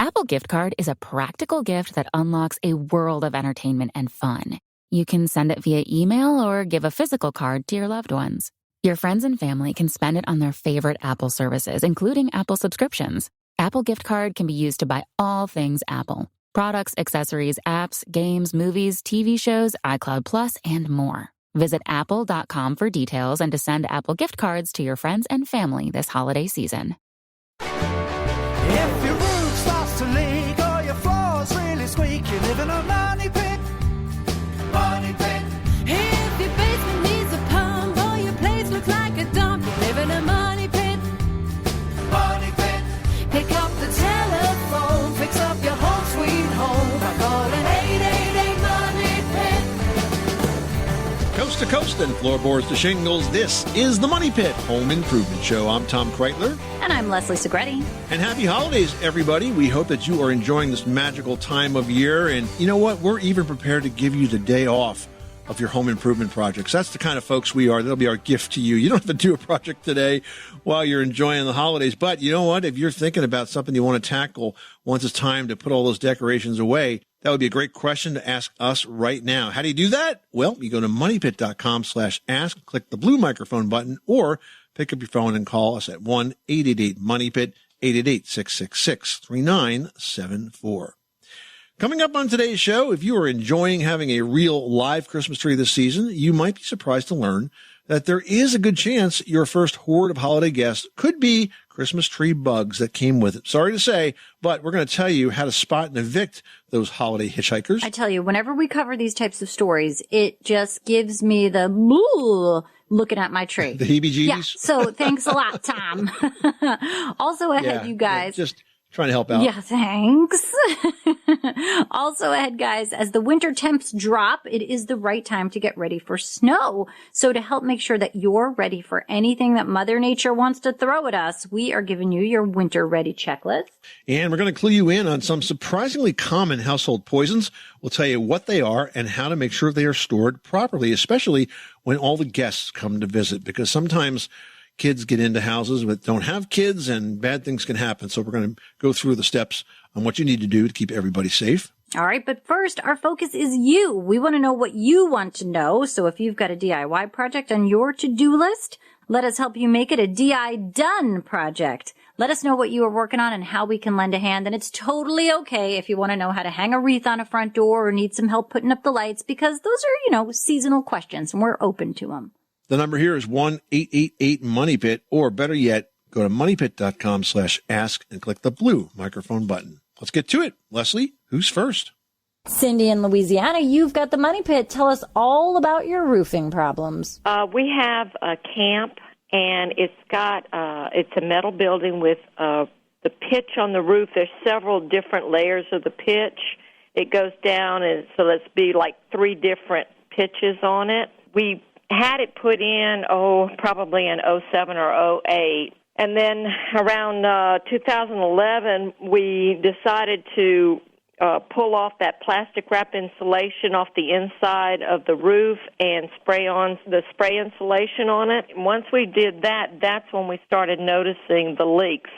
Apple Gift Card is a practical gift that unlocks a world of entertainment and fun. You can send it via email or give a physical card to your loved ones. Your friends and family can spend it on their favorite Apple services, including Apple subscriptions. Apple Gift Card can be used to buy all things Apple. Products, accessories, apps, games, movies, TV shows, iCloud Plus, and more. Visit apple.com for details and to send Apple Gift Cards to your friends and family this holiday season. If your roof starts to leak or your floor's really squeak, you live in a money pit. Money pit. If your basement needs a pump or your place looks like a dump, you live in a money pit. Money pit. Pick up the telephone, fix up your home sweet home by calling 888 Money Pit. Coast to coast and floorboards to shingles, this is the Money Pit Home Improvement Show. I'm Tom Kreitler. And I'm Leslie Segretti. And happy holidays, everybody. We hope that you are enjoying this magical time of year. And you know what? We're even prepared to give you the day off of your home improvement projects. That's the kind of folks we are. That'll be our gift to you. You don't have to do a project today while you're enjoying the holidays. But you know what? If you're thinking about something you want to tackle once it's time to put all those decorations away, that would be a great question to ask us right now. How do you do that? Well, you go to moneypit.com/ask, click the blue microphone button, or pick up your phone and call us at 1-888-MONEYPIT, 888-666-3974. Coming up on today's show, if you are enjoying having a real live Christmas tree this season, you might be surprised to learn that there is a good chance your first horde of holiday guests could be Christmas tree bugs that came with it. Sorry to say, but we're going to tell you how to spot and evict those holiday hitchhikers. I tell you, whenever we cover these types of stories, it just gives me the looking at my tree. The heebie-jeebies? Yeah, so thanks a lot, Tom. Also ahead, you guys. Just trying to help out. Yeah, thanks. Also ahead, guys, as the winter temps drop, it is the right time to get ready for snow. So to help make sure that you're ready for anything that Mother Nature wants to throw at us, we are giving you your winter ready checklist. And we're going to clue you in on some surprisingly common household poisons. We'll tell you what they are and how to make sure they are stored properly, especially when all the guests come to visit, because sometimes kids get into houses that don't have kids and bad things can happen. So we're going to go through the steps on what you need to do to keep everybody safe. All right, but first, our focus is you. We want to know what you want to know. So if you've got a DIY project on your to-do list, let us help you make it a DI done project. Let us know what you are working on and how we can lend a hand. And it's totally okay if you want to know how to hang a wreath on a front door or need some help putting up the lights, because those are, seasonal questions and we're open to them. The number here is 1-888-MONEYPIT, or better yet, go to moneypit.com/ask and click the blue microphone button. Let's get to it. Leslie, who's first? Cindy in Louisiana, you've got the Money Pit. Tell us all about your roofing problems. We have a camp, and it's a metal building with the pitch on the roof. There's several different layers of the pitch. It goes down, and so let's be like 3 different pitches on it. We had it put in, probably in 07 or 08. And then around 2011, we decided to pull off that plastic wrap insulation off the inside of the roof and spray on the spray insulation on it. And once we did that, that's when we started noticing the leaks.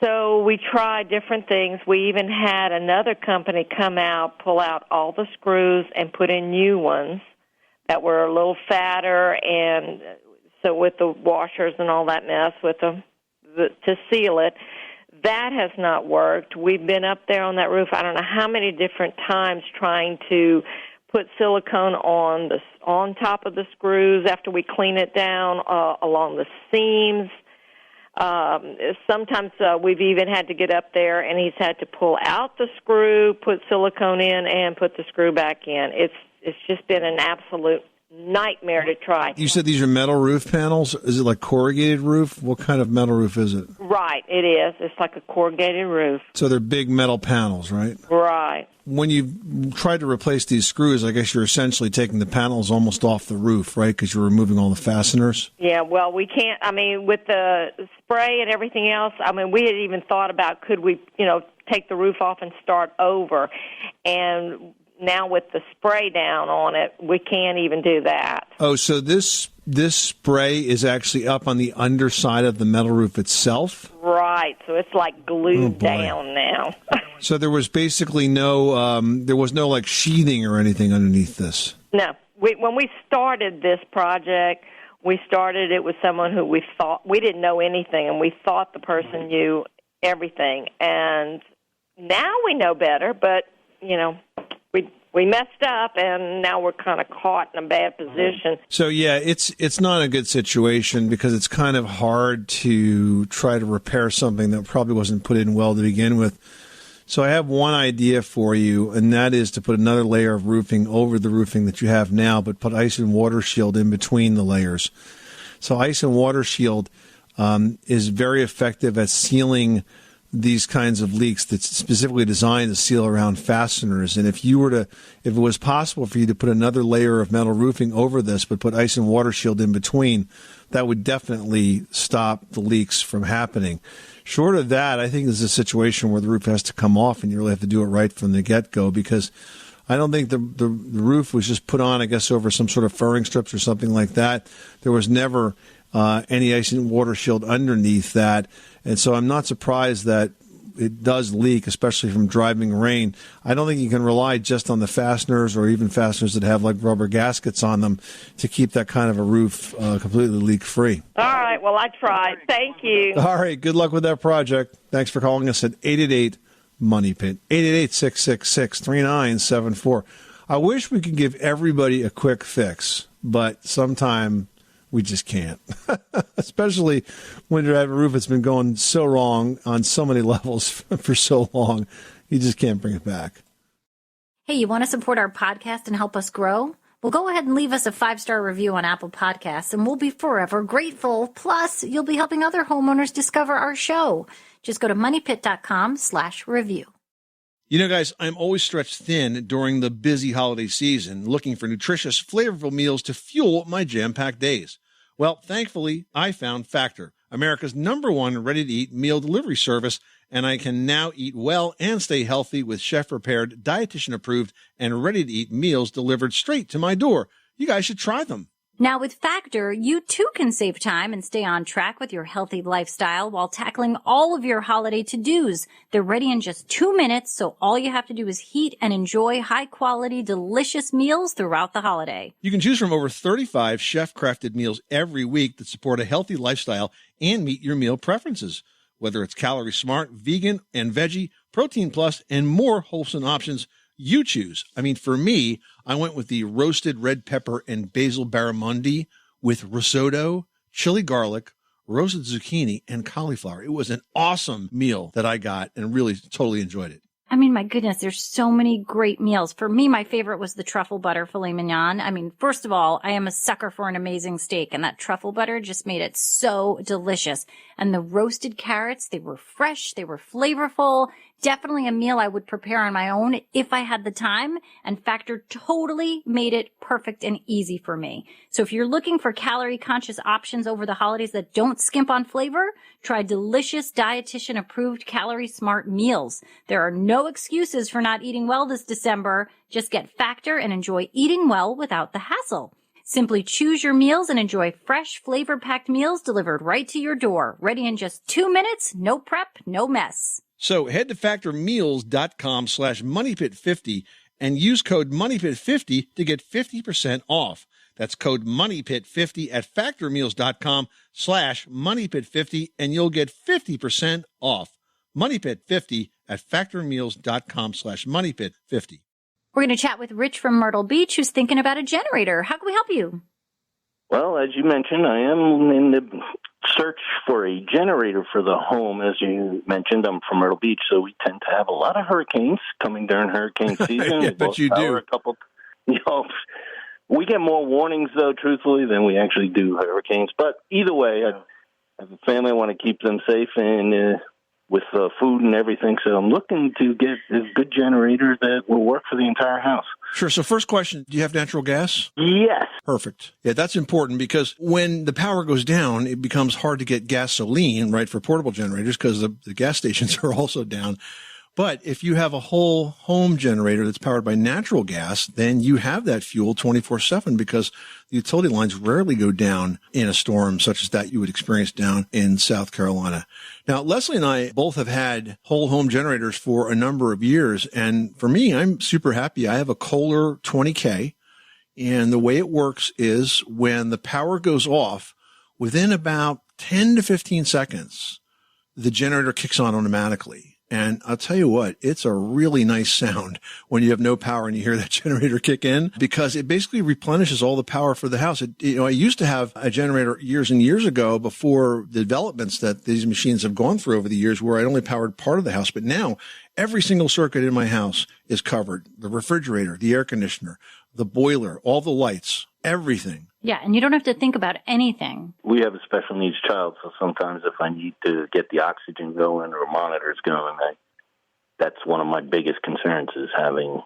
So we tried different things. We even had another company come out, pull out all the screws, and put in new ones that were a little fatter, and so with the washers and all that mess with them to seal it. That has not worked. We've been up there on that roof I don't know how many different times trying to put silicone on top of the screws after we clean it down, along the seams. Sometimes we've even had to get up there and he's had to pull out the screw, put silicone in, and put the screw back in. It's just been an absolute nightmare to try. You said these are metal roof panels. Is it like corrugated roof? What kind of metal roof is it? Right, it is. It's like a corrugated roof. So they're big metal panels, right? Right. When you tried to replace these screws, I guess you're essentially taking the panels almost off the roof, right? Because you're removing all the fasteners. Yeah, well, we can't. I mean, with the spray and everything else, I mean, we had even thought about could we, take the roof off and start over. And now with the spray down on it, we can't even do that. Oh, so this this spray is actually up on the underside of the metal roof itself? Right, so it's like glued down now. So there was basically no, like sheathing or anything underneath this? No. When we started this project, we started it with someone who we thought, we didn't know anything, and we thought the person knew everything. And now we know better, but, we messed up, and now we're kind of caught in a bad position. So, yeah, it's not a good situation because it's kind of hard to try to repair something that probably wasn't put in well to begin with. So I have one idea for you, and that is to put another layer of roofing over the roofing that you have now, but put ice and water shield in between the layers. So ice and water shield is very effective at sealing these kinds of leaks that's specifically designed to seal around fasteners. And if it was possible for you to put another layer of metal roofing over this, but put ice and water shield in between, that would definitely stop the leaks from happening. Short of that, I think there's a situation where the roof has to come off and you really have to do it right from the get-go, because I don't think the roof was just put on, I guess, over some sort of furring strips or something like that. There was never any ice and water shield underneath that. And so I'm not surprised that it does leak, especially from driving rain. I don't think you can rely just on the fasteners or even fasteners that have like rubber gaskets on them to keep that kind of a roof completely leak-free. All right. Well, I tried. Thank you. All right. Good luck with that project. Thanks for calling us at 888-MONEY-PIT, 888-666-3974. I wish we could give everybody a quick fix, but sometime we just can't, especially when you have a roof that's been going so wrong on so many levels for so long. You just can't bring it back. Hey, you want to support our podcast and help us grow? Well, go ahead and leave us a 5-star review on Apple Podcasts, and we'll be forever grateful. Plus, you'll be helping other homeowners discover our show. Just go to moneypit.com/review. You know, guys, I'm always stretched thin during the busy holiday season, looking for nutritious, flavorful meals to fuel my jam-packed days. Well, thankfully, I found Factor, America's #1 ready-to-eat meal delivery service, and I can now eat well and stay healthy with chef-prepared, dietitian-approved, and ready-to-eat meals delivered straight to my door. You guys should try them. Now with Factor, you too can save time and stay on track with your healthy lifestyle while tackling all of your holiday to-dos. They're ready in just 2 minutes, so all you have to do is heat and enjoy high-quality, delicious meals throughout the holiday. You can choose from over 35 chef-crafted meals every week that support a healthy lifestyle and meet your meal preferences. Whether it's calorie smart, vegan and veggie, protein plus, and more wholesome options, you choose. I mean, for me, I went with the roasted red pepper and basil barramundi with risotto, chili garlic, roasted zucchini, and cauliflower. It was an awesome meal that I got and really totally enjoyed it. I mean, my goodness, there's so many great meals. For me, my favorite was the truffle butter filet mignon. I mean, first of all, I am a sucker for an amazing steak, and that truffle butter just made it so delicious. And the roasted carrots, they were fresh, they were flavorful. Definitely a meal I would prepare on my own if I had the time, and Factor totally made it perfect and easy for me. So if you're looking for calorie-conscious options over the holidays that don't skimp on flavor, try delicious, dietitian-approved, calorie-smart meals. There are no excuses for not eating well this December. Just get Factor and enjoy eating well without the hassle. Simply choose your meals and enjoy fresh, flavor-packed meals delivered right to your door. Ready in just 2 minutes, no prep, no mess. So head to factormeals.com/moneypit50 and use code moneypit50 to get 50% off. That's code moneypit50 at factormeals.com/moneypit50 and you'll get 50% off. Moneypit50 at factormeals.com/moneypit50. We're going to chat with Rich from Myrtle Beach, who's thinking about a generator. How can we help you? Well, as you mentioned, I am in the search for a generator for the home. As you mentioned, I'm from Myrtle Beach, so we tend to have a lot of hurricanes coming during hurricane season. Yeah, but you do. We get more warnings, though, truthfully, than we actually do hurricanes. But either way, I have a family. I want to keep them safe and with food and everything. So I'm looking to get a good generator that will work for the entire house. Sure. So first question, do you have natural gas? Yes. Perfect. Yeah, that's important because when the power goes down, it becomes hard to get gasoline, right, for portable generators because the gas stations are also down. But if you have a whole home generator that's powered by natural gas, then you have that fuel 24/7 because the utility lines rarely go down in a storm such as that you would experience down in South Carolina. Now, Leslie and I both have had whole home generators for a number of years. And for me, I'm super happy. I have a Kohler 20K. And the way it works is when the power goes off, within about 10 to 15 seconds, the generator kicks on automatically. And I'll tell you what, it's a really nice sound when you have no power and you hear that generator kick in because it basically replenishes all the power for the house. I used to have a generator years and years ago before the developments that these machines have gone through over the years where I only powered part of the house. But now every single circuit in my house is covered. The refrigerator, the air conditioner, the boiler, all the lights, everything. Yeah, and you don't have to think about anything. We have a special needs child, so sometimes if I need to get the oxygen going or monitors going, that's one of my biggest concerns is having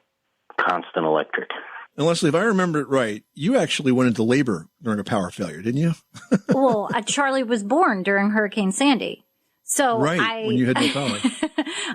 constant electric. And Leslie, if I remember it right, you actually went into labor during a power failure, didn't you? Well, Charlie was born during Hurricane Sandy. So right, when you had no power.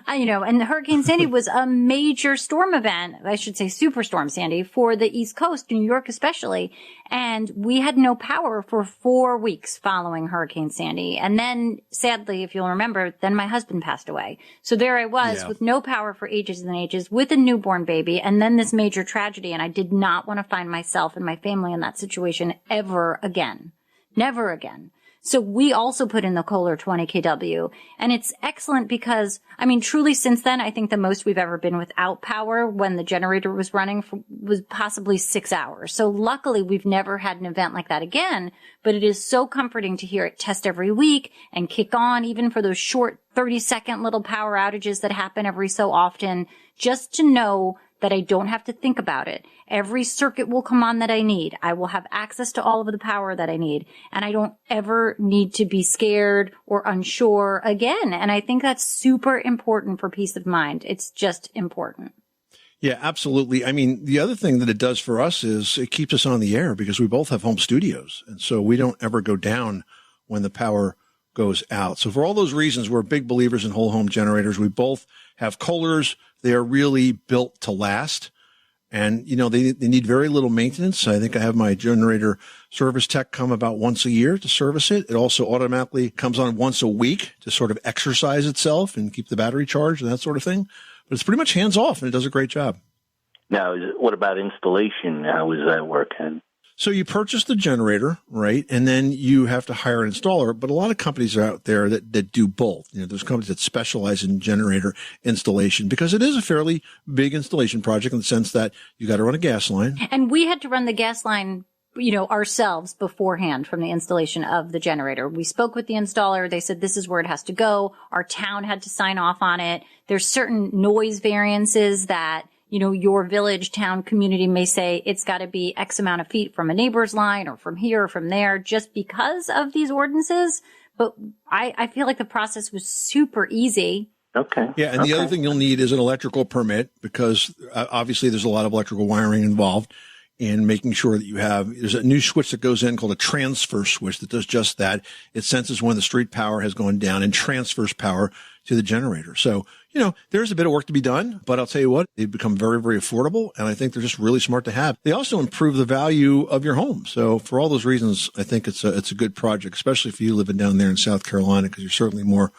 And Hurricane Sandy was a major storm event, I should say Superstorm Sandy, for the East Coast, New York especially. And we had no power for 4 weeks following Hurricane Sandy. And then, sadly, if you'll remember, then my husband passed away. So there I was with no power for ages and ages, with a newborn baby, and then this major tragedy. And I did not want to find myself and my family in that situation ever again. Never again. So we also put in the Kohler 20 kW, and it's excellent because, truly since then, I think the most we've ever been without power when the generator was running was possibly 6 hours. So luckily we've never had an event like that again, but it is so comforting to hear it test every week and kick on even for those short 30-second little power outages that happen every so often, just to know that I don't have to think about it. Every circuit will come on that I need. I will have access to all of the power that I need. And I don't ever need to be scared or unsure again. And I think that's super important for peace of mind. It's just important. Yeah, absolutely. The other thing that it does for us is it keeps us on the air because we both have home studios. And so we don't ever go down when the power goes out. So for all those reasons, we're big believers in whole home generators. We both have Kohlers. They are really built to last. And, they need very little maintenance. I think I have my generator service tech come about once a year to service it. It also automatically comes on once a week to sort of exercise itself and keep the battery charged and that sort of thing. But it's pretty much hands off and it does a great job. Now, what about installation? How does that work? So you purchase the generator, right? And then you have to hire an installer. But a lot of companies are out there that do both. There's companies that specialize in generator installation because it is a fairly big installation project in the sense that you got to run a gas line. And we had to run the gas line, ourselves beforehand from the installation of the generator. We spoke with the installer. They said, this is where it has to go. Our town had to sign off on it. There's certain noise variances that your village, town, community may say it's got to be X amount of feet from a neighbor's line or from here or from there just because of these ordinances. But I feel like the process was super easy. Okay. Yeah. And the other thing you'll need is an electrical permit because obviously there's a lot of electrical wiring involved in making sure that there's a new switch that goes in called a transfer switch that does just that. It senses when the street power has gone down and transfers power to the generator. So, there's a bit of work to be done, but I'll tell you what, they've become very, very affordable. And I think they're just really smart to have. They also improve the value of your home. So for all those reasons, I think it's a good project, especially if you living down there in South Carolina, because you're certainly more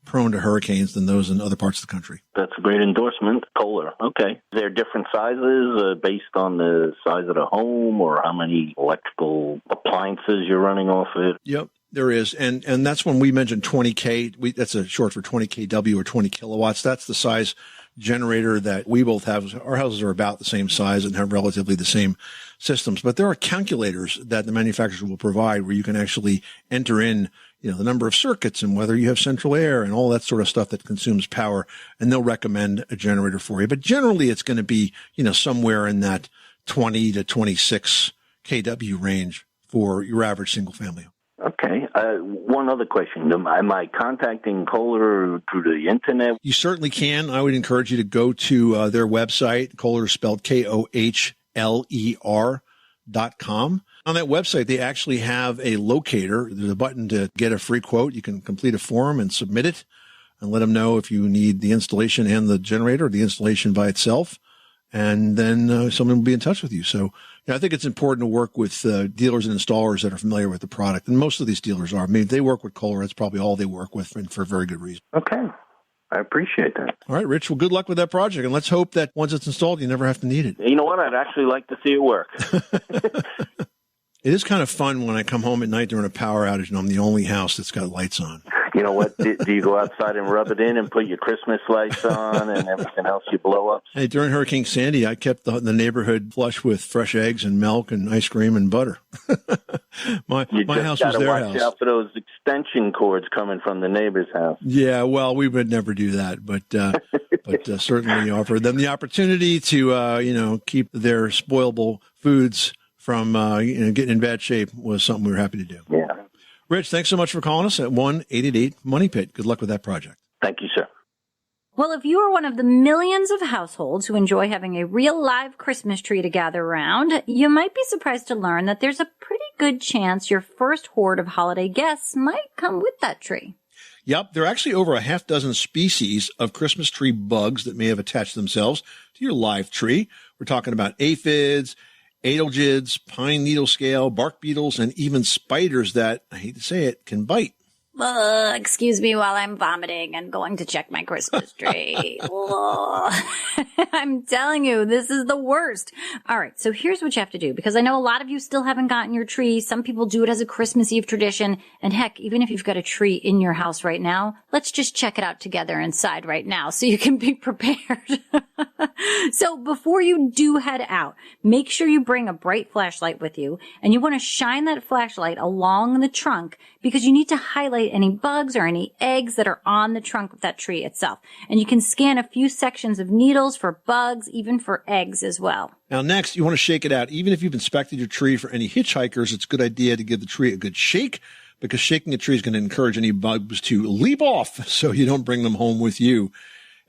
prone to hurricanes than those in other parts of the country. That's a great endorsement. Kohler. Okay. Is there different sizes based on the size of the home or how many electrical appliances you're running off it? Yep. There is. And that's when we mentioned 20K. That's a short for 20 kW or 20 kilowatts. That's the size generator that we both have. Our houses are about the same size and have relatively the same systems. But there are calculators that the manufacturers will provide where you can actually enter in, the number of circuits and whether you have central air and all that sort of stuff that consumes power. And they'll recommend a generator for you. But generally it's going to be, somewhere in that 20 to 26 kW range for your average single family. Okay. One other question. Am I contacting Kohler through the internet? You certainly can. I would encourage you to go to their website. Kohler is spelled KOHLER.com. On that website, they actually have a locator. There's a button to get a free quote. You can complete a form and submit it. and let them know if you need the installation and the generator, or the installation by itself. And then someone will be in touch with you. So I think it's important to work with dealers and installers that are familiar with the product. And most of these dealers are. I mean, they work with Kohler. That's probably all they work with, and for a very good reason. Okay. I appreciate that. All right, Rich. Well, good luck with that project. And let's hope that once it's installed, you never have to need it. You know what? I'd actually like to see it work. It is kind of fun when I come home at night during a power outage and I'm the only house that's got lights on. You know what? Do you go outside and rub it in and put your Christmas lights on and everything else you blow up? Hey, during Hurricane Sandy, I kept the neighborhood flush with fresh eggs and milk and ice cream and butter. my house was their house. Watch out for those extension cords coming from the neighbor's house. Yeah, well, we would never do that, but certainly offer them the opportunity to keep their spoilable foods from getting in bad shape was something we were happy to do. Yeah. Rich, thanks so much for calling us at 1-888-MONEY-PIT. Good luck with that project. Thank you, sir. Well, if you are one of the millions of households who enjoy having a real live Christmas tree to gather around, you might be surprised to learn that there's a pretty good chance your first horde of holiday guests might come with that tree. Yep, there are actually over a half dozen species of Christmas tree bugs that may have attached themselves to your live tree. We're talking about aphids, adelgids, pine needle scale, bark beetles, and even spiders that, I hate to say it, can bite. Excuse me while I'm vomiting and going to check my Christmas tree. I'm telling you, this is the worst. All right, so here's what you have to do, because I know a lot of you still haven't gotten your tree. Some people do it as a Christmas Eve tradition. And heck, even if you've got a tree in your house right now, let's just check it out together inside right now so you can be prepared. So before you do head out, make sure you bring a bright flashlight with you, and you want to shine that flashlight along the trunk because you need to highlight any bugs or any eggs that are on the trunk of that tree itself. And you can scan a few sections of needles for bugs, even for eggs as well. Now, next, you want to shake it out. Even if you've inspected your tree for any hitchhikers, it's a good idea to give the tree a good shake, because shaking a tree is going to encourage any bugs to leap off so you don't bring them home with you.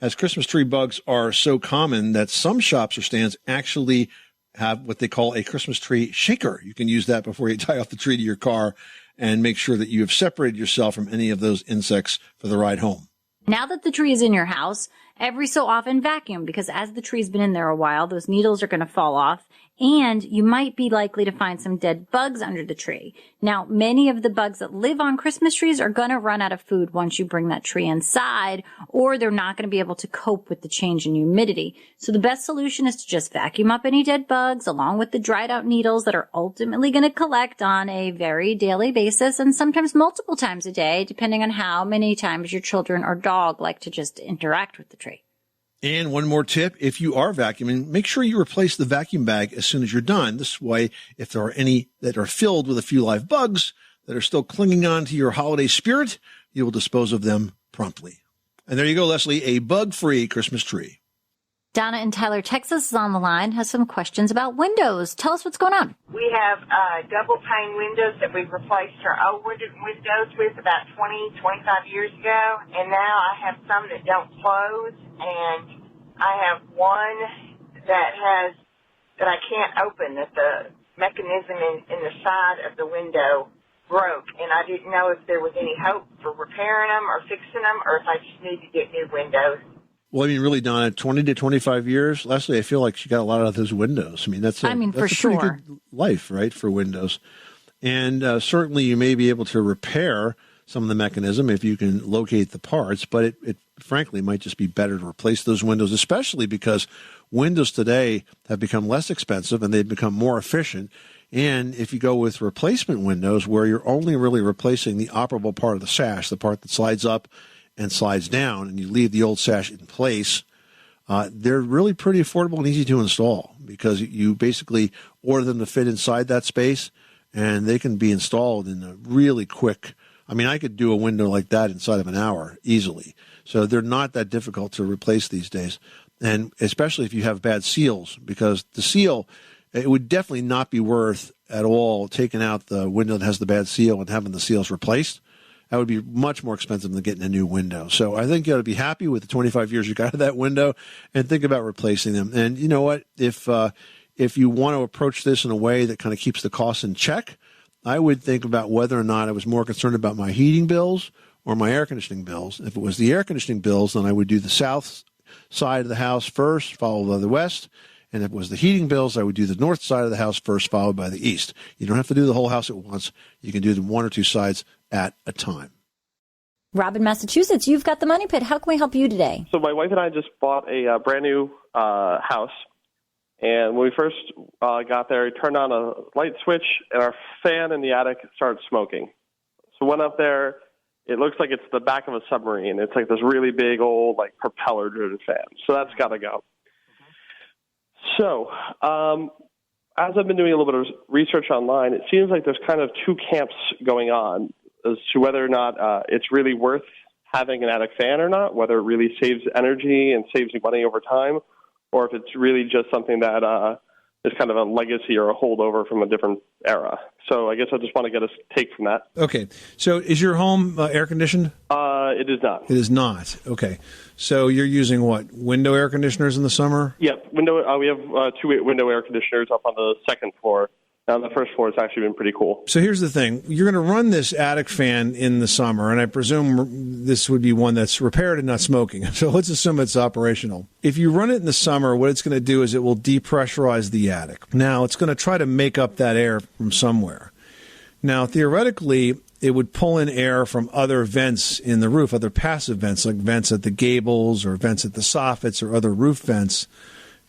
As Christmas tree bugs are so common that some shops or stands actually have what they call a Christmas tree shaker. You can use that before you tie off the tree to your car and make sure that you have separated yourself from any of those insects for the ride home. Now that the tree is in your house, every so often vacuum, because as the tree's been in there a while, those needles are going to fall off, and you might be likely to find some dead bugs under the tree. Now, many of the bugs that live on Christmas trees are going to run out of food once you bring that tree inside, or they're not going to be able to cope with the change in humidity. So the best solution is to just vacuum up any dead bugs along with the dried out needles that are ultimately going to collect on a very daily basis, and sometimes multiple times a day, depending on how many times your children or dog like to just interact with the tree. And one more tip, if you are vacuuming, make sure you replace the vacuum bag as soon as you're done. This way, if there are any that are filled with a few live bugs that are still clinging on to your holiday spirit, you will dispose of them promptly. And there you go, Leslie, a bug-free Christmas tree. Donna in Tyler, Texas is on the line, has some questions about windows. Tell us what's going on. We have double pane windows that we replaced our old windows with about 20, 25 years ago, and now I have some that don't close, and I have one that I can't open, that the mechanism in the side of the window broke, and I didn't know if there was any hope for repairing them or fixing them, or if I just need to get new windows. Well, I mean, really, Donna, 20 to 25 years, Leslie, I feel like she got a lot out of those windows. I mean, that's a pretty good life, right, for windows. And certainly you may be able to repair some of the mechanism if you can locate the parts, but it frankly might just be better to replace those windows, especially because windows today have become less expensive and they've become more efficient. And if you go with replacement windows where you're only really replacing the operable part of the sash, the part that slides up and slides down, and you leave the old sash in place, they're really pretty affordable and easy to install because you basically order them to fit inside that space, and they can be installed in a really quick. I mean, I could do a window like that inside of an hour easily. So they're not that difficult to replace these days, and especially if you have bad seals, because the seal, it would definitely not be worth at all taking out the window that has the bad seal and having the seals replaced. That would be much more expensive than getting a new window. So I think you ought to be happy with the 25 years you got of that window and think about replacing them. And you know what? If you want to approach this in a way that kind of keeps the costs in check, I would think about whether or not I was more concerned about my heating bills or my air conditioning bills. If it was the air conditioning bills, then I would do the south side of the house first, followed by the west. And if it was the heating bills, I would do the north side of the house first, followed by the east. You don't have to do the whole house at once. You can do the one or two sides at a time. Rob in Massachusetts, you've got the Money Pit. How can we help you today? So my wife and I just bought a brand new house. And when we first got there, we turned on a light switch, and our fan in the attic started smoking. So went up there. It looks like it's the back of a submarine. It's like this really big old like propeller-driven fan. So that's got to go. So as I've been doing a little bit of research online, it seems like there's kind of two camps going on as to whether or not it's really worth having an attic fan or not, whether it really saves energy and saves you money over time, or if it's really just something that is kind of a legacy or a holdover from a different era. So I guess I just want to get a take from that. Okay. So is your home air conditioned? It is not. It is not. Okay. So you're using what? Window air conditioners in the summer? Yep. We have two window air conditioners up on the second floor. On the first floor, it's actually been pretty cool. So here's the thing. You're going to run this attic fan in the summer, and I presume this would be one that's repaired and not smoking. So let's assume it's operational. If you run it in the summer, what it's going to do is it will depressurize the attic. Now, it's going to try to make up that air from somewhere. Now, theoretically, it would pull in air from other vents in the roof, other passive vents, like vents at the gables or vents at the soffits or other roof vents,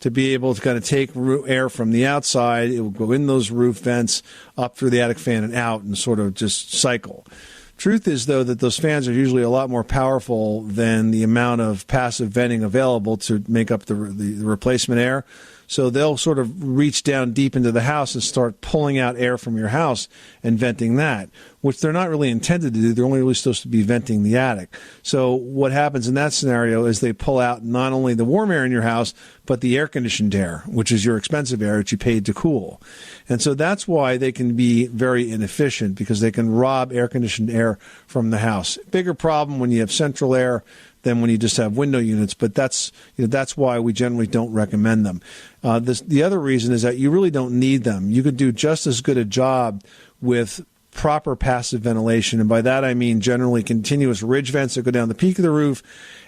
to be able to kind of take air from the outside. It will go in those roof vents, up through the attic fan and out, and sort of just cycle. Truth is, though, that those fans are usually a lot more powerful than the amount of passive venting available to make up the replacement air. So they'll sort of reach down deep into the house and start pulling out air from your house and venting that, which they're not really intended to do. They're only really supposed to be venting the attic. So what happens in that scenario is they pull out not only the warm air in your house, but the air-conditioned air, which is your expensive air that you paid to cool. And so that's why they can be very inefficient, because they can rob air-conditioned air from the house. Bigger problem when you have central air than when you just have window units, but that's why we generally don't recommend them. The other reason is that you really don't need them. You could do just as good a job with proper passive ventilation, and by that I mean generally continuous ridge vents that go down the peak of the roof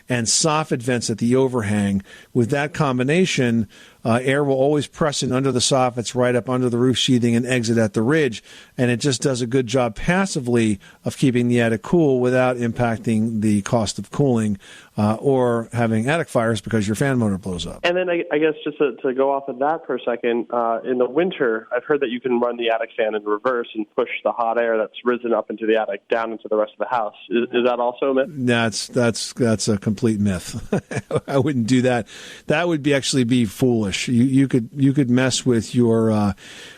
and soffit vents at the overhang. With that combination, air will always press in under the soffits, right up under the roof sheathing, and exit at the ridge. And it just does a good job passively of keeping the attic cool without impacting the cost of cooling or having attic fires because your fan motor blows up. And then I guess just to go off of that for a second, in the winter, I've heard that you can run the attic fan in reverse and push the hot air that's risen up into the attic down into the rest of the house. Is that also a myth? That's a complete myth. I wouldn't do that. That would actually be foolish. You could mess with the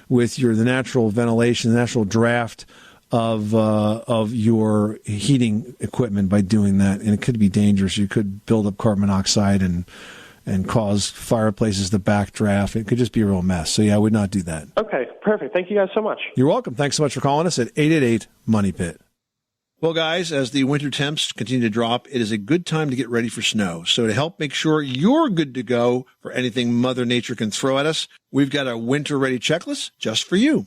natural ventilation, the natural draft of your heating equipment by doing that, and it could be dangerous. You could build up carbon monoxide and cause fireplaces to backdraft. It could just be a real mess. So yeah, I would not do that. Okay, perfect. Thank you guys so much. You're welcome. Thanks so much for calling us at 888-MONEY-PIT. Well, guys, as the winter temps continue to drop, it is a good time to get ready for snow. So to help make sure you're good to go for anything Mother Nature can throw at us, we've got a winter-ready checklist just for you.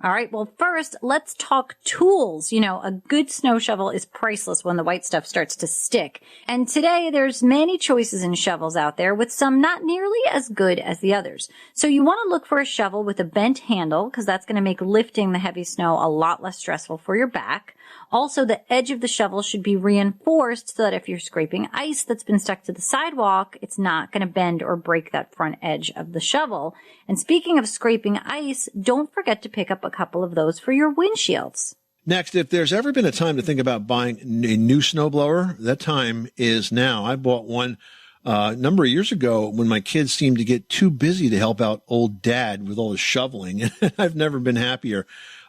All right. Well, first, let's talk tools. You know, a good snow shovel is priceless when the white stuff starts to stick. And today, there's many choices in shovels out there, with some not nearly as good as the others. So you want to look for a shovel with a bent handle, because that's going to make lifting the heavy snow a lot less stressful for your back. Also, the edge of the shovel should be reinforced so that if you're scraping ice that's been stuck to the sidewalk, it's not going to bend or break that front edge of the shovel. And speaking of scraping ice, don't forget to pick up a couple of those for your windshields. Next, if there's ever been a time to think about buying a new snowblower, that time is now. I bought one a number of years ago when my kids seemed to get too busy to help out old dad with all his shoveling. I've never been happier.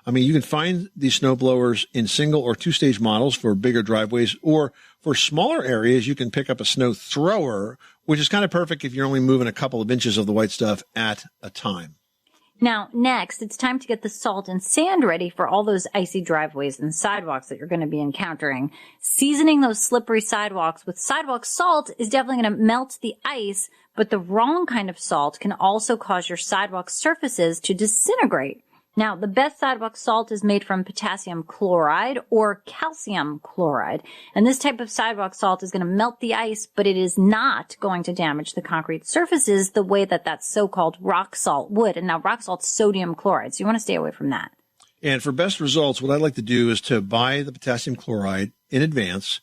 I mean, you can find these snowblowers in single or two-stage models for bigger driveways, or for smaller areas, you can pick up a snow thrower, which is kind of perfect if you're only moving a couple of inches of the white stuff at a time. Now, next, it's time to get the salt and sand ready for all those icy driveways and sidewalks that you're going to be encountering. Seasoning those slippery sidewalks with sidewalk salt is definitely going to melt the ice, but the wrong kind of salt can also cause your sidewalk surfaces to disintegrate. Now, the best sidewalk salt is made from potassium chloride or calcium chloride. And this type of sidewalk salt is going to melt the ice, but it is not going to damage the concrete surfaces the way that so-called rock salt would. And now rock salt's sodium chloride, so you want to stay away from that. And for best results, what I'd like to do is to buy the potassium chloride in advance,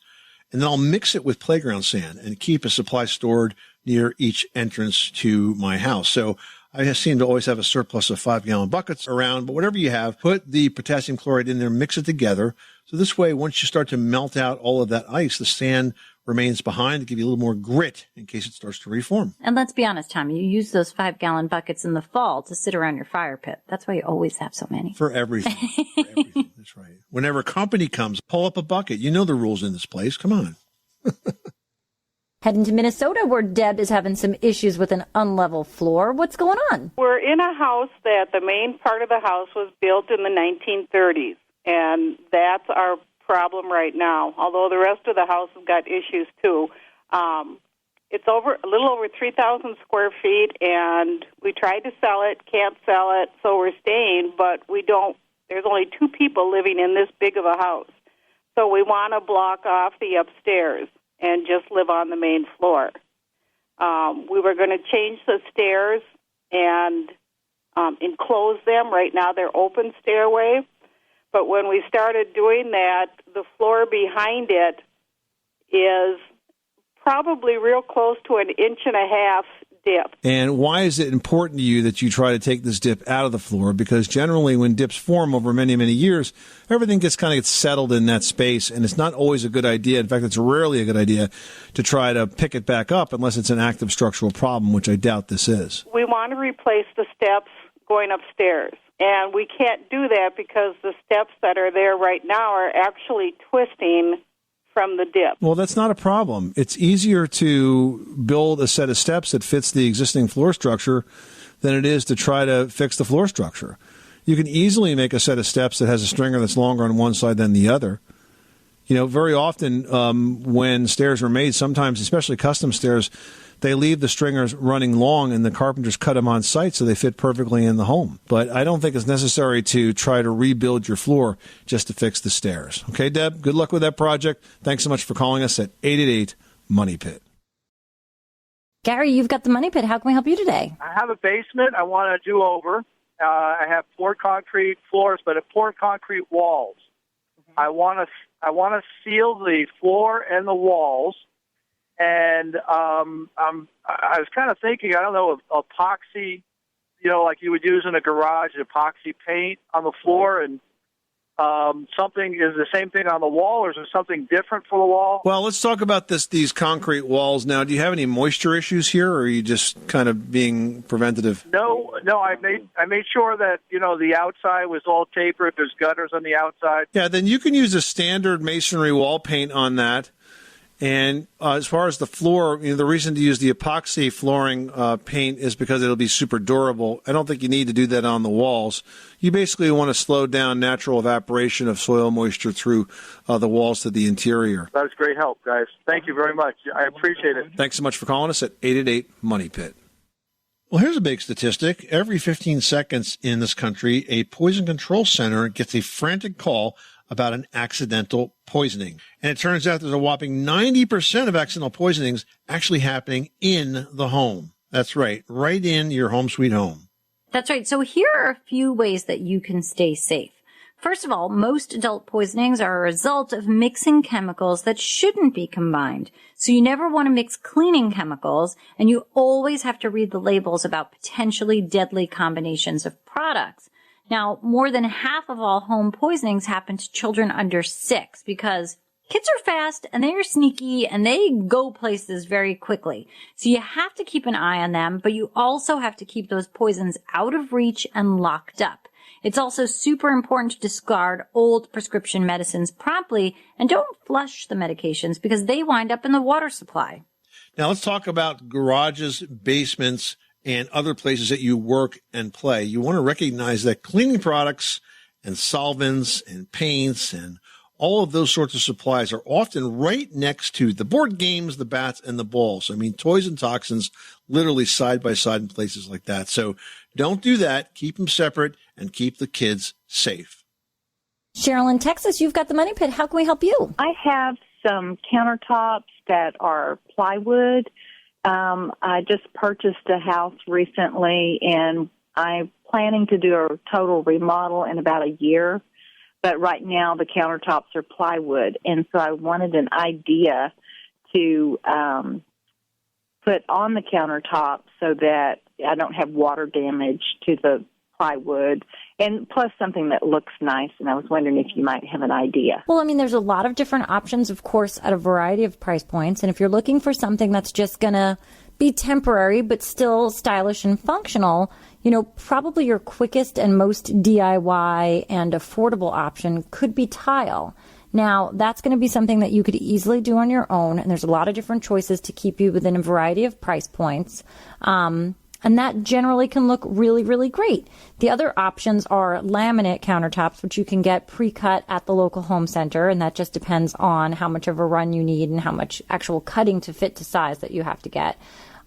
and then I'll mix it with playground sand and keep a supply stored near each entrance to my house. So I seem to always have a surplus of 5-gallon buckets around, but whatever you have, put the potassium chloride in there, mix it together. So this way, once you start to melt out all of that ice, the sand remains behind to give you a little more grit in case it starts to reform. And let's be honest, Tom, you use those 5-gallon buckets in the fall to sit around your fire pit. That's why you always have so many. For everything. For everything. That's right. Whenever a company comes, pull up a bucket. You know the rules in this place. Come on. Heading to Minnesota, where Deb is having some issues with an unlevel floor. What's going on? We're in a house that the main part of the house was built in the 1930s, and that's our problem right now, although the rest of the house has got issues too. It's a little over 3,000 square feet, and we tried to sell it, can't sell it, so we're staying, but there's only 2 people living in this big of a house. So we want to block off the upstairs and just live on the main floor. We were going to change the stairs and enclose them. Right now they're open stairway. But when we started doing that, the floor behind it is probably real close to 1.5 inches dip. And why is it important to you that you try to take this dip out of the floor? Because generally when dips form over many, many years, everything gets settled in that space, and it's not always a good idea. In fact, it's rarely a good idea to try to pick it back up unless it's an active structural problem, which I doubt this is. We want to replace the steps going upstairs, and we can't do that because the steps that are there right now are actually twisting from the dip. Well, that's not a problem. It's easier to build a set of steps that fits the existing floor structure than it is to try to fix the floor structure. You can easily make a set of steps that has a stringer that's longer on one side than the other. You know, very often when stairs are made, sometimes, especially custom stairs, they leave the stringers running long and the carpenters cut them on site so they fit perfectly in the home. But I don't think it's necessary to try to rebuild your floor just to fix the stairs. Okay, Deb, good luck with that project. Thanks so much for calling us at 888-MONEY-PIT. Gary, you've got the Money Pit. How can we help you today? I have a basement I want to do over. I have poured concrete floors, but poured concrete walls. I want to seal the floor and the walls. And I was kind of thinking, I don't know, of epoxy, like you would use in a garage, epoxy paint on the floor, and something is the same thing on the wall, or is there something different for the wall? Well, let's talk about these concrete walls now. Do you have any moisture issues here, or are you just kind of being preventative? No. I made sure that the outside was all tapered. There's gutters on the outside. Yeah, then you can use a standard masonry wall paint on that. And as far as the floor, the reason to use the epoxy flooring paint is because it'll be super durable. I don't think you need to do that on the walls. You basically want to slow down natural evaporation of soil moisture through the walls to the interior. That was great help, guys. Thank you very much. I appreciate it. Thanks so much for calling us at 888-MONEY-PIT. Well, here's a big statistic. Every 15 seconds in this country, a poison control center gets a frantic call about an accidental poisoning. And it turns out there's a whopping 90% of accidental poisonings actually happening in the home. That's right in your home sweet home. That's right. So here are a few ways that you can stay safe. First of all, most adult poisonings are a result of mixing chemicals that shouldn't be combined. So you never want to mix cleaning chemicals, and you always have to read the labels about potentially deadly combinations of products. Now, more than half of all home poisonings happen to children under 6 because kids are fast and they're sneaky and they go places very quickly. So you have to keep an eye on them, but you also have to keep those poisons out of reach and locked up. It's also super important to discard old prescription medicines promptly and don't flush the medications because they wind up in the water supply. Now let's talk about garages, basements, and other places that you work and play. You want to recognize that cleaning products and solvents and paints and all of those sorts of supplies are often right next to the board games, the bats, and the balls. I mean, toys and toxins literally side by side in places like that. So don't do that. Keep them separate and keep the kids safe. Cheryl in Texas, you've got the Money Pit. How can we help you? I have some countertops that are plywood. I just purchased a house recently, and I'm planning to do a total remodel in about a year. But right now the countertops are plywood, and so I wanted an idea to put on the countertop so that I don't have water damage to the plywood, and plus something that looks nice, and I was wondering if you might have an idea. Well, I mean, there's a lot of different options, of course, at a variety of price points, and if you're looking for something that's just going to be temporary but still stylish and functional, you know, probably your quickest and most DIY and affordable option could be tile. Now, that's going to be something that you could easily do on your own, and there's a lot of different choices to keep you within a variety of price points. And that generally can look really, really great. The other options are laminate countertops, which you can get pre-cut at the local home center, and that just depends on how much of a run you need and how much actual cutting to fit to size that you have to get.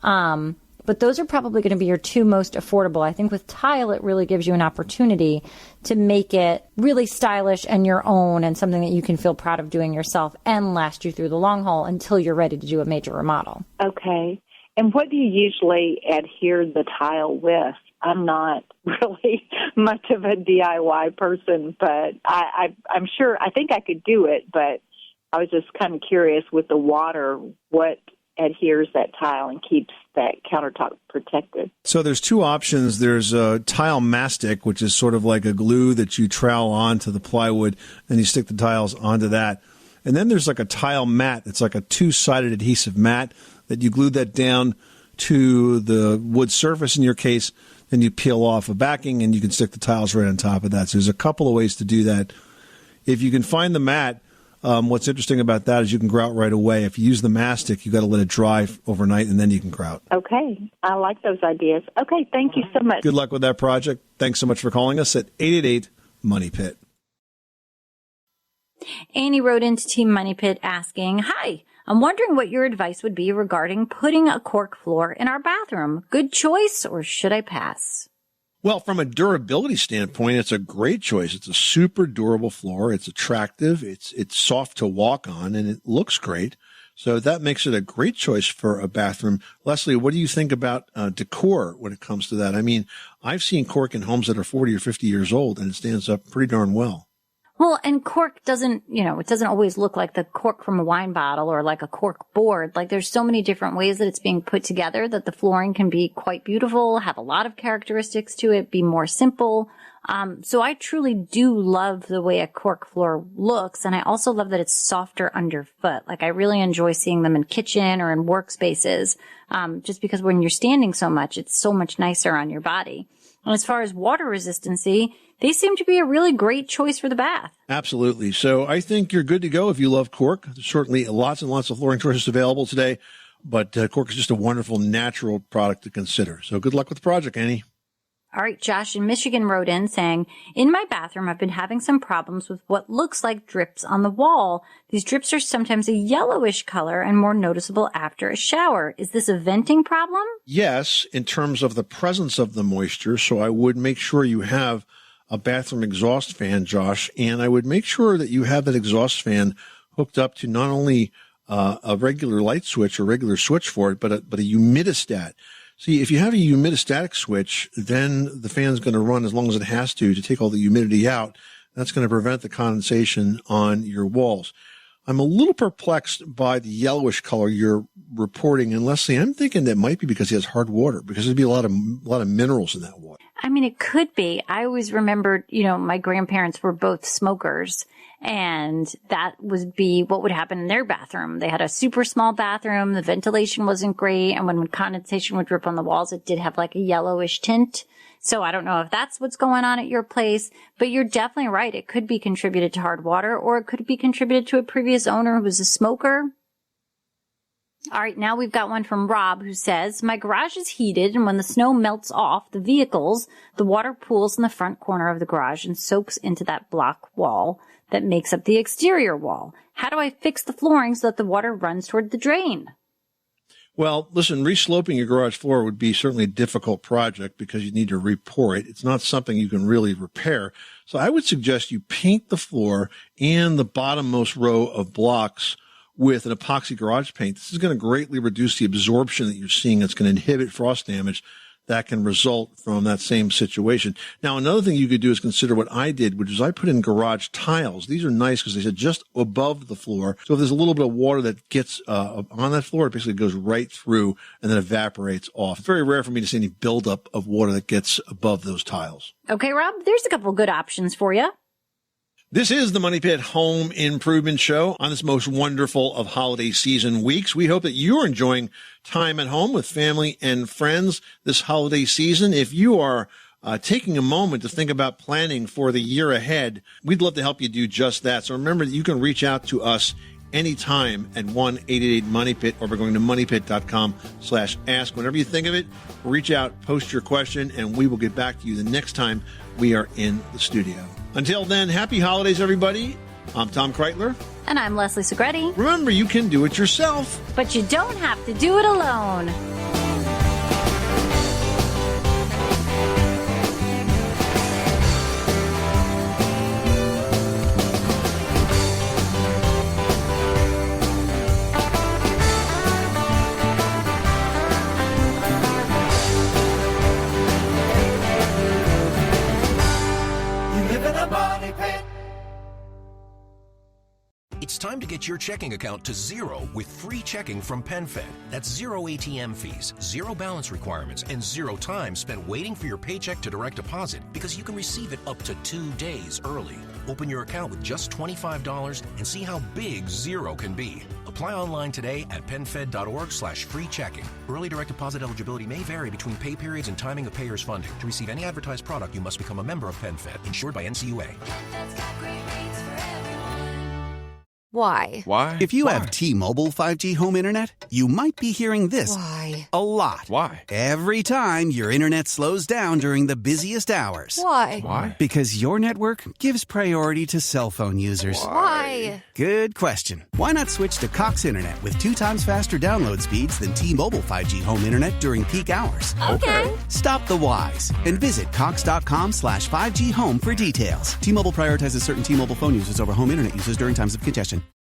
But those are probably going to be your two most affordable. I think with tile, it really gives you an opportunity to make it really stylish and your own and something that you can feel proud of doing yourself and last you through the long haul until you're ready to do a major remodel. Okay. And what do you usually adhere the tile with? I'm not really much of a DIY person, but I'm sure, I think I could do it, but I was just kind of curious with the water, what adheres that tile and keeps that countertop protected. So there's two options. There's a tile mastic, which is sort of like a glue that you trowel onto the plywood, and you stick the tiles onto that. And then there's like a tile mat. It's like a two-sided adhesive mat that you glue that down to the wood surface in your case, then you peel off a backing and you can stick the tiles right on top of that. So there's a couple of ways to do that. If you can find the mat, what's interesting about that is you can grout right away. If you use the mastic, you got to let it dry overnight and then you can grout. Okay. I like those ideas. Okay. Thank you so much. Good luck with that project. Thanks so much for calling us at 888-MONEY-PIT. Annie wrote into Team Money Pit asking, "Hi, I'm wondering what your advice would be regarding putting a cork floor in our bathroom. Good choice, or should I pass?" Well, from a durability standpoint, it's a great choice. It's a super durable floor. It's attractive. It's soft to walk on, and it looks great. So that makes it a great choice for a bathroom. Leslie, what do you think about decor when it comes to that? I mean, I've seen cork in homes that are 40 or 50 years old, and it stands up pretty darn well. Well, and cork doesn't, it doesn't always look like the cork from a wine bottle or like a cork board. Like there's so many different ways that it's being put together that the flooring can be quite beautiful, have a lot of characteristics to it, be more simple. So I truly do love the way a cork floor looks. And I also love that it's softer underfoot. Like I really enjoy seeing them in kitchen or in workspaces. Just because when you're standing so much, it's so much nicer on your body. And as far as water resistancy, they seem to be a really great choice for the bath. Absolutely. So I think you're good to go if you love cork. There's certainly lots and lots of flooring choices available today, but cork is just a wonderful natural product to consider. So good luck with the project, Annie. All right, Josh in Michigan wrote in saying, "In my bathroom, I've been having some problems with what looks like drips on the wall. These drips are sometimes a yellowish color and more noticeable after a shower. Is this a venting problem?" Yes, in terms of the presence of the moisture. So I would make sure you have a bathroom exhaust fan, Josh, and I would make sure that you have that exhaust fan hooked up to not only a regular light switch or regular switch for it, but a humidistat. See, if you have a humidistatic switch, then the fan's going to run as long as it has to take all the humidity out. That's going to prevent the condensation on your walls. I'm a little perplexed by the yellowish color you're reporting. And Leslie, I'm thinking that might be because he has hard water, because there'd be a lot of minerals in that water. I mean, it could be. I always remembered, my grandparents were both smokers, and that would be what would happen in their bathroom. They had a super small bathroom. The ventilation wasn't great. And when condensation would drip on the walls, it did have like a yellowish tint. So I don't know if that's what's going on at your place, but you're definitely right. It could be contributed to hard water, or it could be contributed to a previous owner who was a smoker. All right, now we've got one from Rob who says, "My garage is heated, and when the snow melts off the vehicles, the water pools in the front corner of the garage and soaks into that block wall. that makes up the exterior wall. How do I fix the flooring so that the water runs toward the drain? Well, listen, resloping your garage floor would be certainly a difficult project because you need to re-pour it. It's not something you can really repair. So I would suggest you paint the floor and the bottommost row of blocks with an epoxy garage paint. This is going to greatly reduce the absorption that you're seeing. It's going to inhibit frost damage that can result from that same situation. Now, another thing you could do is consider what I did, which is I put in garage tiles. These are nice because they said just above the floor. So if there's a little bit of water that gets on that floor, it basically goes right through and then evaporates off. It's very rare for me to see any buildup of water that gets above those tiles. Okay, Rob, there's a couple good options for you. This is the Money Pit Home Improvement Show on this most wonderful of holiday season weeks. We hope that you're enjoying time at home with family and friends this holiday season. If you are taking a moment to think about planning for the year ahead, we'd love to help you do just that. So remember that you can reach out to us anytime at 1-888-MONEYPIT or by going to moneypit.com/ask. Whenever you think of it, reach out, post your question, and we will get back to you the next time we are in the studio. Until then, happy holidays, everybody. I'm Tom Kreitler. And I'm Leslie Segretti. Remember, you can do it yourself. But you don't have to do it alone. It's time to get your checking account to zero with free checking from PenFed. That's zero ATM fees, zero balance requirements, and zero time spent waiting for your paycheck to direct deposit because you can receive it up to 2 days early. Open your account with just $25 and see how big zero can be. Apply online today at PenFed.org/free checking. Early direct deposit eligibility may vary between pay periods and timing of payers' funding. To receive any advertised product, you must become a member of PenFed, insured by NCUA. Why? Why? If you have T-Mobile 5G home internet, you might be hearing this Why? a lot. Why? Every time your internet slows down during the busiest hours. Why? Why? Because your network gives priority to cell phone users. Why? Good question. Why not switch to Cox Internet with 2 times faster download speeds than T-Mobile 5G home internet during peak hours? Okay. Stop the whys and visit cox.com/5G home for details. T-Mobile prioritizes certain T-Mobile phone users over home internet users during times of congestion.